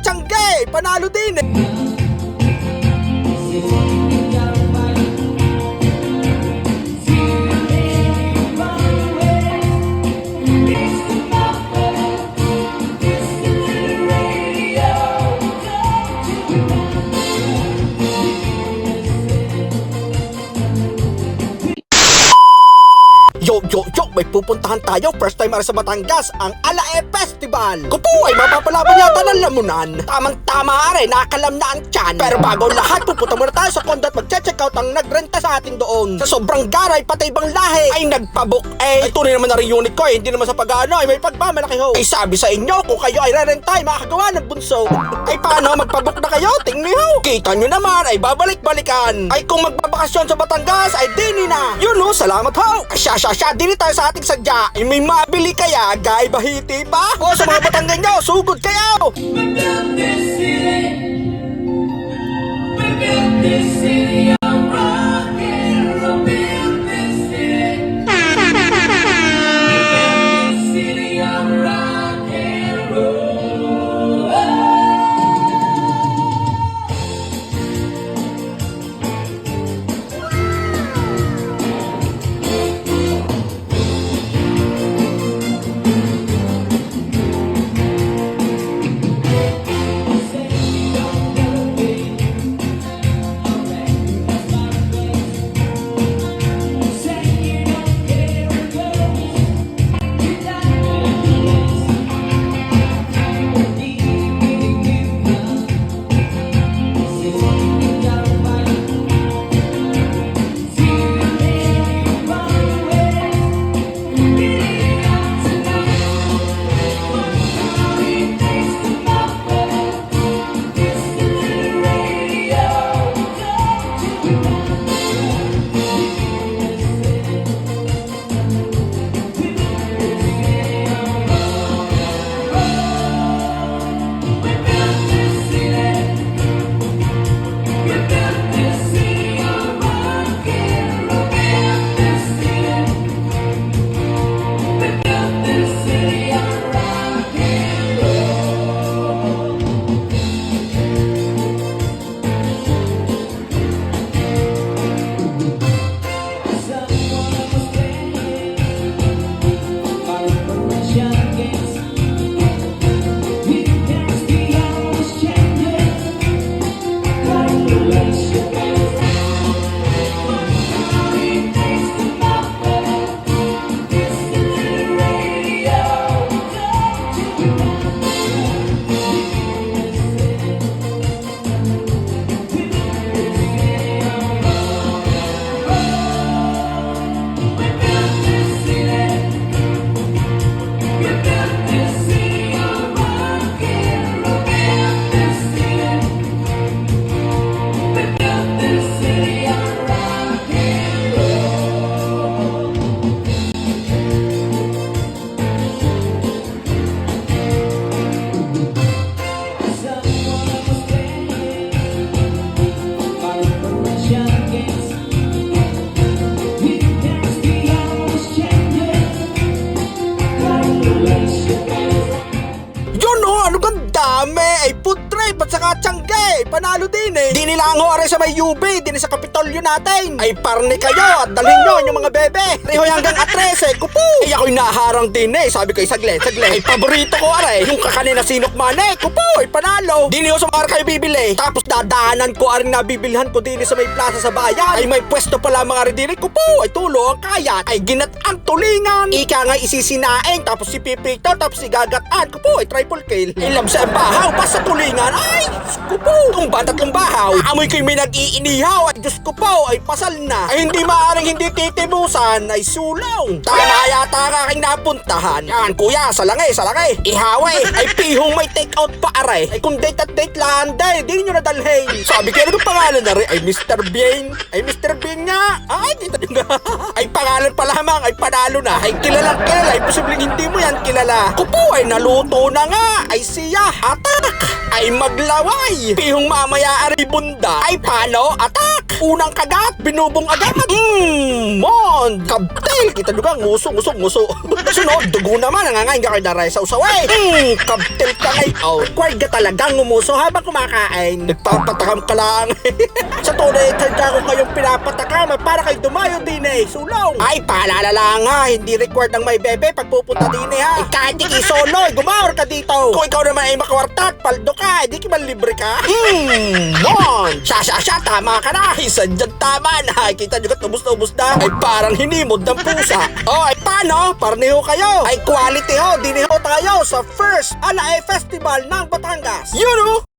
tiyangge, panalo din eh. Yo, may pupuntahan tayo. First time ara sa Batangas, ang Alae Festival. Kupo ay mapapalaban yata ng lamunan. Tamang-tama are, nakalam na ang tiyan. Pero bago lahat, pupunta muna tayo sa condo at mag-check out ang nagrenta sa ating doon. Sa sobrang garay, pati ibang lahi ay nagpabook eh. Ay tunay naman na rin unit ko eh, hindi naman sa pag-ano ay may pagmamalaki ho. Ay sabi sa inyo, kung kayo ay rerenta ay makakagawa ng bunso. Ay paano, magpabook na kayo? Tingnan ho. Kita nyo naman ay babalik-balikan. Ay kung magbabakasyon sa Batangas ay dini na. Yun ho, salamat ho. Asya, dini tayo sa ating sadya. Ay may mabili kaya, gay bahiti pa? O sa mga Batanggenyo, sugod kayo! We built this city. We built this city on rock and roll. Built this city. We built this city on rock and roll. Ay food trip at saka tiyangge, panalo din eh. Di nila ang hore sa may UB, din sa Kapitolyo natin. Ay parne kayo at dalhin nyo yung mga bebe. Rihoy hanggang atrese, kupo. Ay ako'y naharang din eh, sabi ko saglit. Ay paborito ko are, yung kakanin na sinok mane, kupo, ay panalo. Di niyo sa mga kayo bibili. Tapos dadaanan ko aring nabibilhan ko din sa may plaza sa bayan. Ay may pwesto pala mga ridiri, kupo, ay tulo ang kayat. Ay ginat ang tulingan. Ika nga isisinaing, tapos si pipito, tapos si gagatan, kupo, ay triple kill. Ilam sa bahaw, pas sa tulingan, ay, kupo. Kung ba tatlong bahaw, amoy ko'y may nag-iinihaw, at Diyos ko po, ay pasal na. Ay hindi maaring hindi titimusan, ay sulong. Tama yata ang aking napuntahan. Yan, kuya, salangay. Ihawe, ay pihong may take out pa aray. Ay kung date at date lang, dahil di nyo nadalhin. Sabi kayo nung pangalan na rin, ay Mr. Bean. Ay Mr. Bean nga. Ay, kita nyo nga. Ay pangalan pa lamang, ay panalo na. Ay kilala, ay posibleng hindi mo yan kilala. Kupo, ay naluto na nga. ay siya. Atak! Ay maglaway. Pihong mamaya ari bunda. Ay palo, atak! Unang kagat, binubong agad. Mon! Kabtil! Kita nyo ka, nguso. Sunod, dugo naman. Nangangain ka kay daray sa usaway. Kabtil ka ngay. Oh, required ka talagang ngumuso habang kumakain. Nagpapatakam ka lang. Sa tunay, tanda ko kayong pinapatakam para kay dumayo din eh. Sulong. Ay, paalala lang ha. Hindi required ang may bebe pag pupunta din eh ha. Kahit di solo, gumawar ka dito. Kung ikaw naman ay makwartat, paldo ka. Di kiman libre ka. Mon! Siya, tama ka na. Sadyang tama na. Kita nyo ka, ubus na. Ay parang hinimod ng pusa. Oh, ay paano? Parniho kayo. Ay quality ho. Diniho tayo sa first Alae Festival ng Batangas. Yun o!